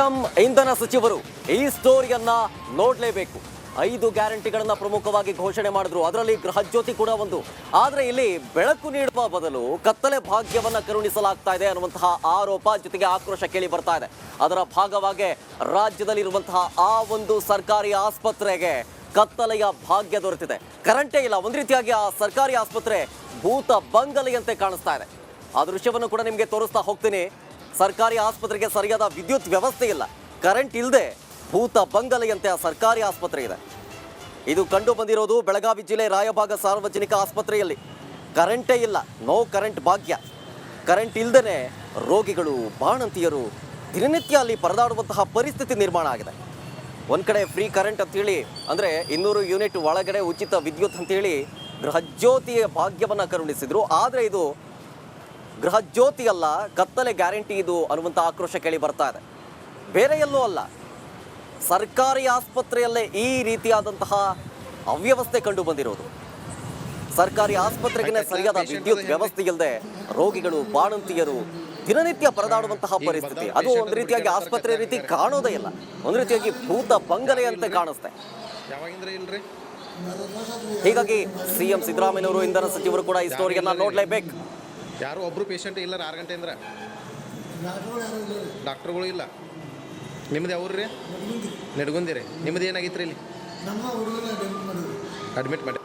CM ಇಂಧನ ಸಚಿವರು ಈ ಸ್ಟೋರಿಯನ್ನ ನೋಡಲೇಬೇಕು. 5 ಗ್ಯಾರಂಟಿಗಳನ್ನ ಪ್ರಮುಖವಾಗಿ ಘೋಷಣೆ ಮಾಡಿದ್ರು. ಅದರಲ್ಲಿ ಗೃಹಜ್ಯೋತಿ ಕೂಡ ಒಂದು. ಆದರೆ ಇಲ್ಲಿ ಬೆಳಕು ನೀಡುವ ಬದಲು ಕತ್ತಲೆ ಭಾಗ್ಯವನ್ನ ಕರುಣಿಸಲಾಗ್ತಾ ಇದೆ ಅನ್ನುವಂತಹ ಆರೋಪ ಜೊತೆಗೆ ಆಕ್ರೋಶ ಕೇಳಿ ಬರ್ತಾ ಇದೆ. ಅದರ ಭಾಗವಾಗಿ ರಾಜ್ಯದಲ್ಲಿರುವಂತಹ ಆ ಒಂದು ಸರ್ಕಾರಿ ಆಸ್ಪತ್ರೆಗೆ ಕತ್ತಲೆಯ ಭಾಗ್ಯ ದೊರೆತಿದೆ. ಕರೆಂಟೇ ಇಲ್ಲ. ಒಂದು ರೀತಿಯಾಗಿ ಆ ಸರ್ಕಾರಿ ಆಸ್ಪತ್ರೆ ಭೂತ ಬಂಗಲೆಯಂತೆ ಕಾಣಿಸ್ತಾ ಇದೆ. ಆ ದೃಶ್ಯವನ್ನು ಕೂಡ ನಿಮಗೆ ತೋರಿಸ್ತಾ ಹೋಗ್ತೀನಿ. ಸರ್ಕಾರಿ ಆಸ್ಪತ್ರೆಗೆ ಸರಿಯಾದ ವಿದ್ಯುತ್ ವ್ಯವಸ್ಥೆ ಇಲ್ಲ. ಕರೆಂಟ್ ಇಲ್ಲದೆ ಭೂತ ಬಂಗಲೆಯಂತೆ ಆ ಸರ್ಕಾರಿ ಆಸ್ಪತ್ರೆ ಇದೆ. ಇದು ಕಂಡು ಬಂದಿರೋದು ಬೆಳಗಾವಿ ಜಿಲ್ಲೆ ರಾಯಭಾಗ ಸಾರ್ವಜನಿಕ ಆಸ್ಪತ್ರೆಯಲ್ಲಿ. ಕರೆಂಟೇ ಇಲ್ಲ. ನೋ ಕರೆಂಟ್ ಭಾಗ್ಯ. ಕರೆಂಟ್ ಇಲ್ಲದೇ ರೋಗಿಗಳು ಬಾಣಂತಿಯರು ದಿನನಿತ್ಯ ಅಲ್ಲಿ ಪರದಾಡುವಂತಹ ಪರಿಸ್ಥಿತಿ ನಿರ್ಮಾಣ ಆಗಿದೆ. ಒಂದು ಕಡೆ ಫ್ರೀ ಕರೆಂಟ್ ಅಂತೇಳಿ, ಅಂದರೆ 200 ಯೂನಿಟ್ ಒಳಗಡೆ ಉಚಿತ ವಿದ್ಯುತ್ ಅಂತೇಳಿ ಗೃಹಜ್ಯೋತಿಯ ಭಾಗ್ಯವನ್ನು ಕರುಣಿಸಿದ್ರು. ಆದರೆ ಇದು ಗೃಹಜ್ಯೋತಿ ಅಲ್ಲ, ಕತ್ತಲೆ ಗ್ಯಾರಂಟಿ ಇದು ಅನ್ನುವಂಥ ಆಕ್ರೋಶ ಕೇಳಿ ಬರ್ತಾ ಇದೆ. ಬೇರೆ ಎಲ್ಲೂ ಅಲ್ಲ, ಸರ್ಕಾರಿ ಆಸ್ಪತ್ರೆಯಲ್ಲೇ ಈ ರೀತಿಯಾದಂತಹ ಅವ್ಯವಸ್ಥೆ ಕಂಡು ಬಂದಿರೋದು. ಸರ್ಕಾರಿ ಆಸ್ಪತ್ರೆಗೆ ಸರಿಯಾದ ವಿದ್ಯುತ್ ವ್ಯವಸ್ಥೆ ಇಲ್ಲದೆ ರೋಗಿಗಳು ಬಾಣಂತಿಯರು ದಿನನಿತ್ಯ ಪರದಾಡುವಂತಹ ಪರಿಸ್ಥಿತಿ. ಅದು ಒಂದು ರೀತಿಯಾಗಿ ಆಸ್ಪತ್ರೆ ರೀತಿ ಕಾಣೋದೇ ಇಲ್ಲ. ಒಂದು ರೀತಿಯಾಗಿ ಭೂತ ಬಂಗಲೆಯಂತೆ ಕಾಣಿಸ್ತೆ. ಹೀಗಾಗಿ ಸಿಎಂ ಸಿದ್ದರಾಮಯ್ಯನವರು ಇಂಧನ ಸಚಿವರು ಕೂಡ ಈ ಸ್ಟೋರಿಯನ್ನ ನೋಡಲೇಬೇಕು. ಯಾರು ಒಬ್ರು ಪೇಷಂಟ್ ಇಲ್ಲ 6 ಗಂಟೆ ಅಂದ್ರೆ ಡಾಕ್ಟರ್ಗಳು ಇಲ್ಲ. ನಿಮ್ದು ಯಾವ್ರು ರೀ? ನೆಡ್ಗುಂದಿರಿ. ನಿಮ್ದು ಏನಾಗಿತ್ತು ರೀ? ಇಲ್ಲಿ ಅಡ್ಮಿಟ್ ಮಾಡಿ